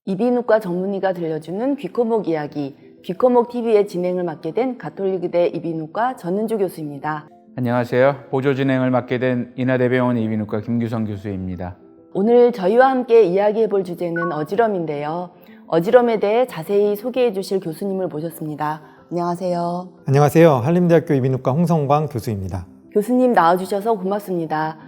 이비인후과 전문의가 들려주는 귀코목 이야기, 귀코목 TV의 진행을 맡게 된 가톨릭의대 이비인후과 전은주 교수입니다. 안녕하세요. 보조 진행을 맡게 된 인하대병원 이비인후과 김규성 교수입니다. 오늘 저희와 함께 이야기해 볼 주제는 어지럼인데요. 어지럼에 대해 자세히 소개해 주실 교수님을 모셨습니다. 안녕하세요. 안녕하세요. 한림대학교 이비인후과 홍성광 교수입니다. 교수님 나와주셔서 고맙습니다.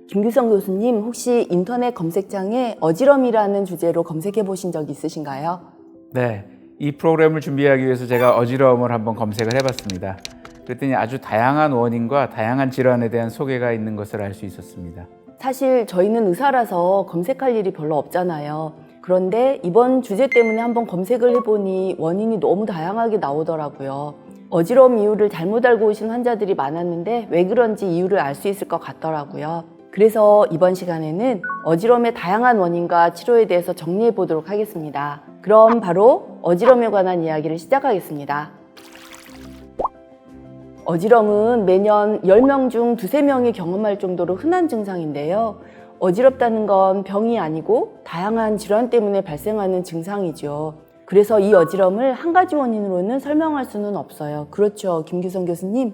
김규성 교수님, 혹시 인터넷 검색창에 어지럼이라는 주제로 검색해 보신 적 있으신가요? 네, 이 프로그램을 준비하기 위해서 제가 어지러움을 한번 검색을 해봤습니다. 그랬더니 아주 다양한 원인과 다양한 질환에 대한 소개가 있는 것을 알 수 있었습니다. 사실 저희는 의사라서 검색할 일이 별로 없잖아요. 그런데 이번 주제 때문에 한번 검색을 해보니 원인이 너무 다양하게 나오더라고요. 어지러움 이유를 잘못 알고 오신 환자들이 많았는데 왜 그런지 이유를 알 수 있을 것 같더라고요. 그래서 이번 시간에는 어지럼의 다양한 원인과 치료에 대해서 정리해 보도록 하겠습니다. 그럼 바로 어지럼에 관한 이야기를 시작하겠습니다. 어지럼은 매년 10명 중 2~3명이 경험할 정도로 흔한 증상인데요. 어지럽다는 건 병이 아니고 다양한 질환 때문에 발생하는 증상이죠. 그래서 이 어지럼을 한 가지 원인으로는 설명할 수는 없어요. 그렇죠, 김규성 교수님?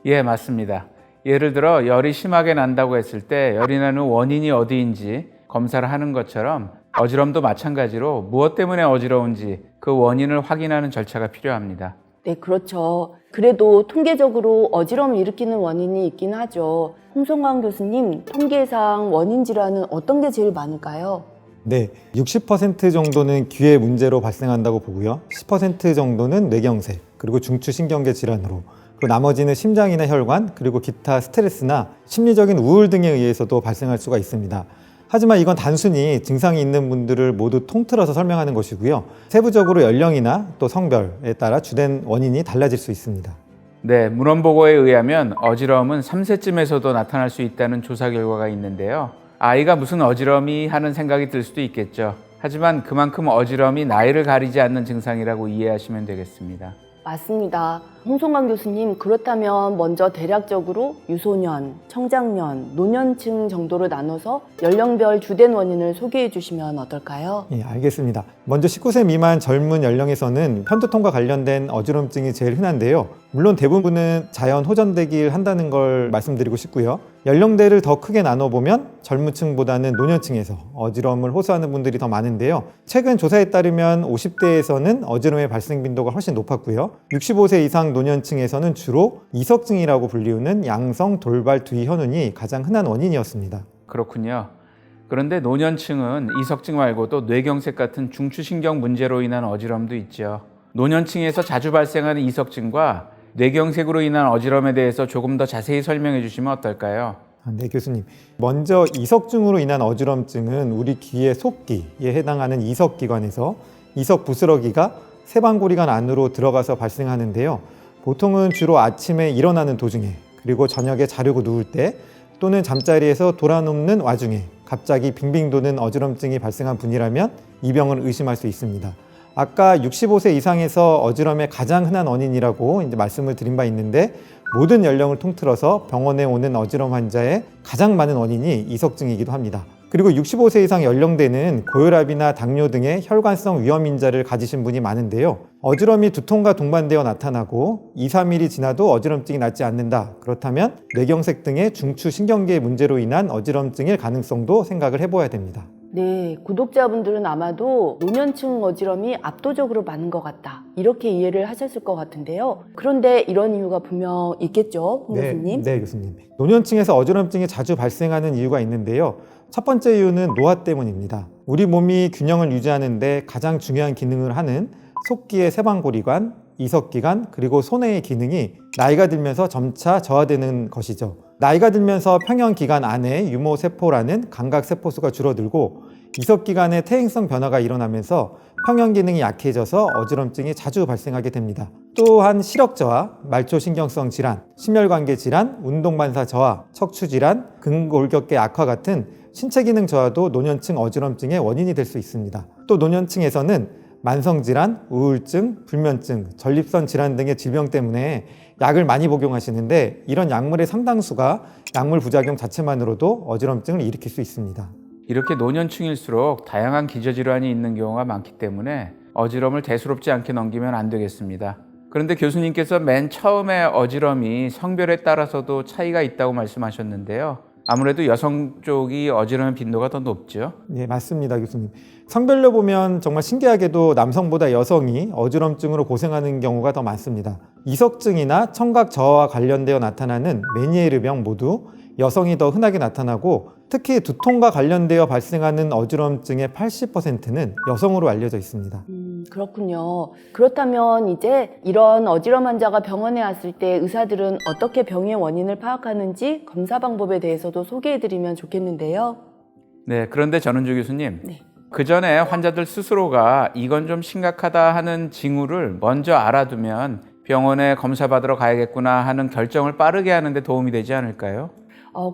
예, 맞습니다. 예를 들어 열이 심하게 난다고 했을 때 열이 나는 원인이 어디인지 검사를 하는 것처럼 어지럼도 마찬가지로 무엇 때문에 어지러운지 그 원인을 확인하는 절차가 필요합니다. 네, 그렇죠. 그래도 통계적으로 어지럼을 일으키는 원인이 있긴 하죠. 홍성광 교수님, 통계상 원인 질환은 어떤 게 제일 많을까요? 네, 60% 정도는 귀의 문제로 발생한다고 보고요. 10% 정도는 뇌경색, 그리고 중추신경계 질환으로, 그리고 나머지는 심장이나 혈관, 그리고 기타 스트레스나 심리적인 우울 등에 의해서도 발생할 수가 있습니다. 하지만 이건 단순히 증상이 있는 분들을 모두 통틀어서 설명하는 것이고요. 세부적으로 연령이나 또 성별에 따라 주된 원인이 달라질 수 있습니다. 네, 문헌보고에 의하면 어지러움은 3세쯤에서도 나타날 수 있다는 조사 결과가 있는데요. 아이가 무슨 어지럼이 하는 생각이 들 수도 있겠죠. 하지만 그만큼 어지럼이 나이를 가리지 않는 증상이라고 이해하시면 되겠습니다. 맞습니다. 홍성광 교수님, 그렇다면 먼저 대략적으로 유소년, 청장년, 노년층 정도로 나눠서 연령별 주된 원인을 소개해 주시면 어떨까요? 예, 알겠습니다. 먼저 19세 미만 젊은 연령에서는 편두통과 관련된 어지럼증이 제일 흔한데요. 물론 대부분은 자연 호전되기를 한다는 걸 말씀드리고 싶고요. 연령대를 더 크게 나눠보면 젊은 층보다는 노년층에서 어지러움을 호소하는 분들이 더 많은데요. 최근 조사에 따르면 50대에서는 어지럼의 발생 빈도가 훨씬 높았고요. 65세 이상 노년층에서는 주로 이석증이라고 불리우는 양성 돌발 두이 현운이 가장 흔한 원인이었습니다. 그렇군요. 그런데 노년층은 이석증 말고도 뇌경색 같은 중추신경 문제로 인한 어지럼도 있죠. 노년층에서 자주 발생하는 이석증과 뇌경색으로 인한 어지럼에 대해서 조금 더 자세히 설명해 주시면 어떨까요? 네, 교수님. 먼저 이석증으로 인한 어지럼증은 우리 귀의 속귀에 해당하는 이석기관에서 이석 부스러기가 세방고리관 안으로 들어가서 발생하는데요. 보통은 주로 아침에 일어나는 도중에, 그리고 저녁에 자려고 누울 때, 또는 잠자리에서 돌아눕는 와중에 갑자기 빙빙 도는 어지럼증이 발생한 분이라면 이 병을 의심할 수 있습니다. 아까 65세 이상에서 어지럼의 가장 흔한 원인이라고 이제 말씀을 드린 바 있는데, 모든 연령을 통틀어서 병원에 오는 어지럼 환자의 가장 많은 원인이 이석증이기도 합니다. 그리고 65세 이상 연령대는 고혈압이나 당뇨 등의 혈관성 위험인자를 가지신 분이 많은데요. 어지럼이 두통과 동반되어 나타나고 2~3일이 지나도 어지럼증이 낫지 않는다. 그렇다면 뇌경색 등의 중추신경계 문제로 인한 어지럼증일 가능성도 생각을 해봐야 됩니다. 네, 구독자분들은 아마도 노년층 어지럼이 압도적으로 많은 것 같다, 이렇게 이해를 하셨을 것 같은데요. 그런데 이런 이유가 분명 있겠죠, 홍 교수님? 네, 교수님. 노년층에서 어지럼증이 자주 발생하는 이유가 있는데요. 첫 번째 이유는 노화 때문입니다. 우리 몸이 균형을 유지하는 데 가장 중요한 기능을 하는 속기의 세방고리관, 이석기관, 그리고 소뇌의 기능이 나이가 들면서 점차 저하되는 것이죠. 나이가 들면서 평형기관 안에 유모세포라는 감각세포수가 줄어들고 이석기관의 퇴행성 변화가 일어나면서 평형기능이 약해져서 어지럼증이 자주 발생하게 됩니다. 또한 시력저하, 말초신경성 질환, 심혈관계 질환, 운동반사 저하, 척추질환, 근골격계 악화 같은 신체기능 저하도 노년층 어지럼증의 원인이 될 수 있습니다. 또 노년층에서는 만성질환, 우울증, 불면증, 전립선 질환 등의 질병 때문에 약을 많이 복용하시는데 이런 약물의 상당수가 약물 부작용 자체만으로도 어지럼증을 일으킬 수 있습니다. 이렇게 노년층일수록 다양한 기저질환이 있는 경우가 많기 때문에 어지럼을 대수롭지 않게 넘기면 안 되겠습니다. 그런데 교수님께서 맨 처음에 어지럼이 성별에 따라서도 차이가 있다고 말씀하셨는데요. 아무래도 여성 쪽이 어지럼의 빈도가 더 높죠? 네, 맞습니다, 교수님. 성별로 보면 정말 신기하게도 남성보다 여성이 어지럼증으로 고생하는 경우가 더 많습니다. 이석증이나 청각 저하와 관련되어 나타나는 메니에르병 모두 여성이 더 흔하게 나타나고 특히 두통과 관련되어 발생하는 어지럼증의 80%는 여성으로 알려져 있습니다. 그렇군요. 그렇다면 이제 이런 어지럼 환자가 병원에 왔을 때 의사들은 어떻게 병의 원인을 파악하는지 검사 방법에 대해서도 소개해드리면 좋겠는데요. 네, 그런데 전은주 교수님. 네. 그 전에 환자들 스스로가 이건 좀 심각하다 하는 징후를 먼저 알아두면 병원에 검사 받으러 가야겠구나 하는 결정을 빠르게 하는 데 도움이 되지 않을까요?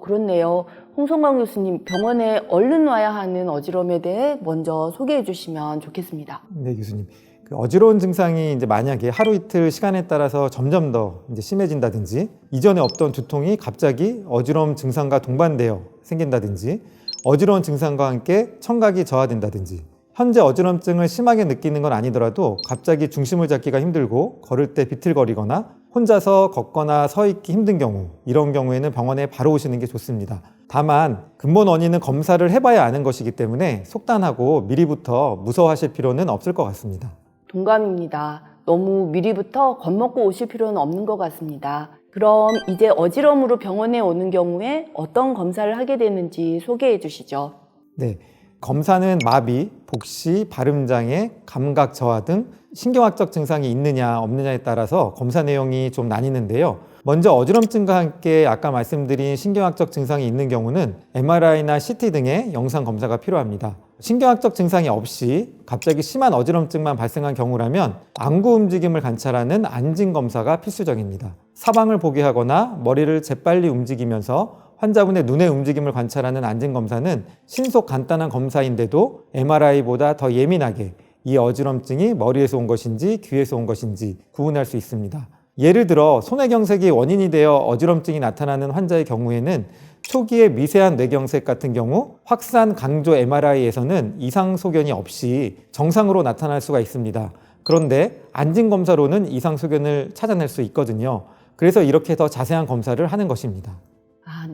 그렇네요. 홍성광 교수님, 병원에 얼른 와야 하는 어지럼에 대해 먼저 소개해 주시면 좋겠습니다. 네, 교수님. 그 어지러운 증상이 이제 만약에 하루 이틀 시간에 따라서 점점 더 이제 심해진다든지, 이전에 없던 두통이 갑자기 어지러움 증상과 동반되어 생긴다든지, 어지러운 증상과 함께 청각이 저하된다든지, 현재 어지럼증을 심하게 느끼는 건 아니더라도 갑자기 중심을 잡기가 힘들고 걸을 때 비틀거리거나 혼자서 걷거나 서 있기 힘든 경우, 이런 경우에는 병원에 바로 오시는 게 좋습니다. 다만 근본 원인은 검사를 해봐야 아는 것이기 때문에 속단하고 미리부터 무서워하실 필요는 없을 것 같습니다. 동감입니다. 너무 미리부터 겁먹고 오실 필요는 없는 것 같습니다. 그럼 이제 어지럼으로 병원에 오는 경우에 어떤 검사를 하게 되는지 소개해 주시죠. 네, 검사는 마비, 복시, 발음장애, 감각 저하 등 신경학적 증상이 있느냐 없느냐에 따라서 검사 내용이 좀 나뉘는데요. 먼저 어지럼증과 함께 아까 말씀드린 신경학적 증상이 있는 경우는 MRI나 CT 등의 영상 검사가 필요합니다. 신경학적 증상이 없이 갑자기 심한 어지럼증만 발생한 경우라면 안구 움직임을 관찰하는 안진 검사가 필수적입니다. 사방을 보게 하거나 머리를 재빨리 움직이면서 환자분의 눈의 움직임을 관찰하는 안진 검사는 신속 간단한 검사인데도 MRI보다 더 예민하게 이 어지럼증이 머리에서 온 것인지 귀에서 온 것인지 구분할 수 있습니다. 예를 들어 소뇌경색이 원인이 되어 어지럼증이 나타나는 환자의 경우에는 초기에 미세한 뇌경색 같은 경우 확산 강조 MRI에서는 이상 소견이 없이 정상으로 나타날 수가 있습니다. 그런데 안진 검사로는 이상 소견을 찾아낼 수 있거든요. 그래서 이렇게 더 자세한 검사를 하는 것입니다.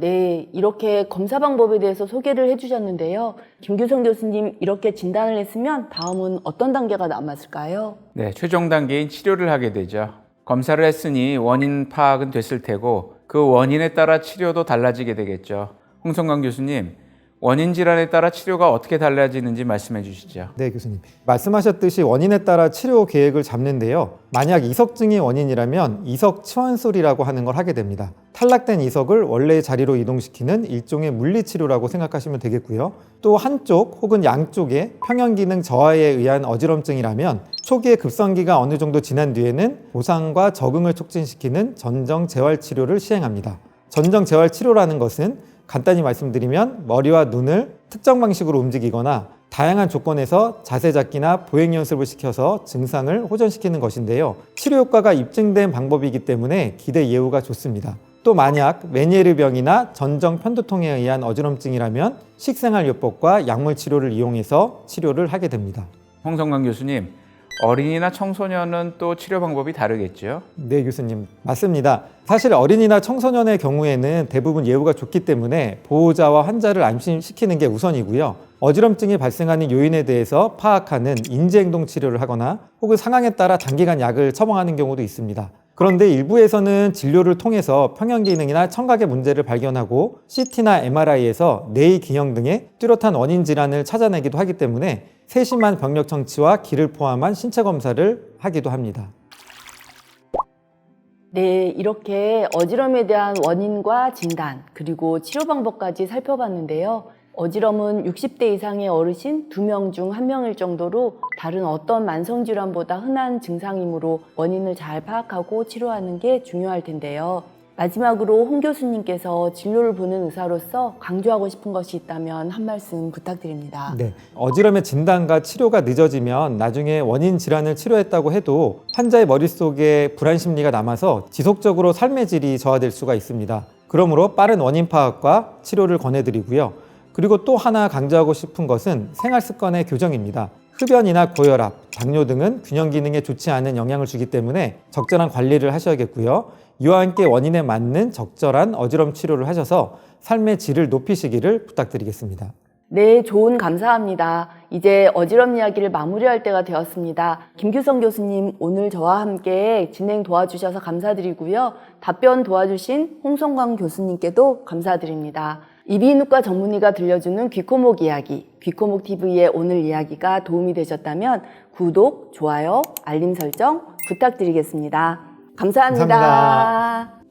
네. 이렇게 검사 방법에 대해서 소개를 해주셨는데요. 김규성 교수님, 이렇게 진단을 했으면 다음은 어떤 단계가 남았을까요? 네, 최종 단계인 치료를 하게 되죠. 검사를 했으니 원인 파악은 됐을 테고 그 원인에 따라 치료도 달라지게 되겠죠. 홍성광 교수님, 원인 질환에 따라 치료가 어떻게 달라지는지 말씀해 주시죠. 네, 교수님. 말씀하셨듯이 원인에 따라 치료 계획을 잡는데요. 만약 이석증이 원인이라면 이석 치환술이라고 하는 걸 하게 됩니다. 탈락된 이석을 원래의 자리로 이동시키는 일종의 물리치료라고 생각하시면 되겠고요. 또 한쪽 혹은 양쪽의 평형기능 저하에 의한 어지럼증이라면 초기의 급성기가 어느 정도 지난 뒤에는 보상과 적응을 촉진시키는 전정재활치료를 시행합니다. 전정재활치료라는 것은 간단히 말씀드리면 머리와 눈을 특정 방식으로 움직이거나 다양한 조건에서 자세 잡기나 보행 연습을 시켜서 증상을 호전시키는 것인데요. 치료 효과가 입증된 방법이기 때문에 기대 예후가 좋습니다. 또 만약 메니에르병이나 전정 편두통에 의한 어지럼증이라면 식생활요법과 약물 치료를 이용해서 치료를 하게 됩니다. 홍성광 교수님, 어린이나 청소년은 또 치료 방법이 다르겠죠? 네, 교수님. 맞습니다. 사실 어린이나 청소년의 경우에는 대부분 예후가 좋기 때문에 보호자와 환자를 안심시키는 게 우선이고요. 어지럼증이 발생하는 요인에 대해서 파악하는 인지행동 치료를 하거나 혹은 상황에 따라 단기간 약을 처방하는 경우도 있습니다. 그런데 일부에서는 진료를 통해서 평형기능이나 청각의 문제를 발견하고 CT나 MRI에서 뇌의 기형 등의 뚜렷한 원인 질환을 찾아내기도 하기 때문에 세심한 병력 청취와 기를 포함한 신체 검사를 하기도 합니다. 네, 이렇게 어지럼에 대한 원인과 진단, 그리고 치료 방법까지 살펴봤는데요. 어지럼은 60대 이상의 어르신 2명 중 1명일 정도로 다른 어떤 만성질환보다 흔한 증상이므로 원인을 잘 파악하고 치료하는 게 중요할 텐데요. 마지막으로 홍 교수님께서 진료를 보는 의사로서 강조하고 싶은 것이 있다면 한 말씀 부탁드립니다. 네, 어지럼의 진단과 치료가 늦어지면 나중에 원인 질환을 치료했다고 해도 환자의 머릿속에 불안 심리가 남아서 지속적으로 삶의 질이 저하될 수가 있습니다. 그러므로 빠른 원인 파악과 치료를 권해드리고요. 그리고 또 하나 강조하고 싶은 것은 생활 습관의 교정입니다. 흡연이나 고혈압, 당뇨 등은 균형 기능에 좋지 않은 영향을 주기 때문에 적절한 관리를 하셔야겠고요. 이와 함께 원인에 맞는 적절한 어지럼 치료를 하셔서 삶의 질을 높이시기를 부탁드리겠습니다. 네, 조언 감사합니다. 이제 어지럼 이야기를 마무리할 때가 되었습니다. 김규성 교수님, 오늘 저와 함께 진행 도와주셔서 감사드리고요. 답변 도와주신 홍성광 교수님께도 감사드립니다. 이비인후과 전문의가 들려주는 귀코목 이야기, 귀코목TV의 오늘 이야기가 도움이 되셨다면 구독, 좋아요, 알림 설정 부탁드리겠습니다. 감사합니다. 감사합니다.